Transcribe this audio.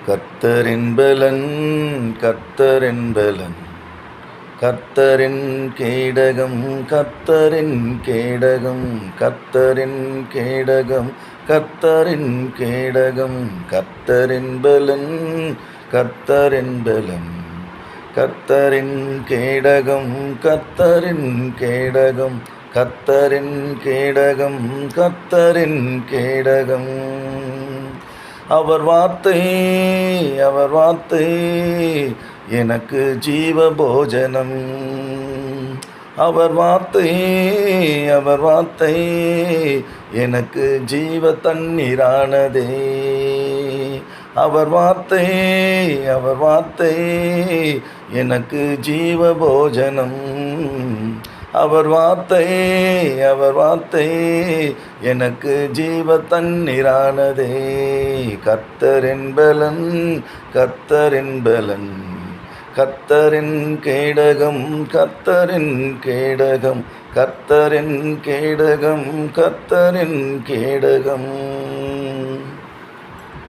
கர்த்தரின் பலன் கர்த்தரின் பலன் கர்த்தரின் கேடகம் கர்த்தரின் கேடகம் கர்த்தரின் கேடகம் கர்த்தரின் கேடகம் கர்த்தரின் பலன் கர்த்தரின் பலன் கர்த்தரின் கேடகம் கர்த்தரின் கேடகம் கர்த்தரின் கேடகம் கர்த்தரின் கேடகம் அவர் வார்த்தை எனக்கு ஜீவ போஜனம். அவர் வார்த்தை எனக்கு ஜீவ தண்ணீரானதே. அவர் வார்த்தை எனக்கு ஜீவ போஜனம். அவர் வார்த்தை எனக்கு ஜீவ தண்ணீரானதே. கர்த்தரின் பலன் கர்த்தரின் பலன் கர்த்தரின் கேடகம் கர்த்தரின் கேடகம் கர்த்தரின் கேடகம் கர்த்தரின் கேடகம்.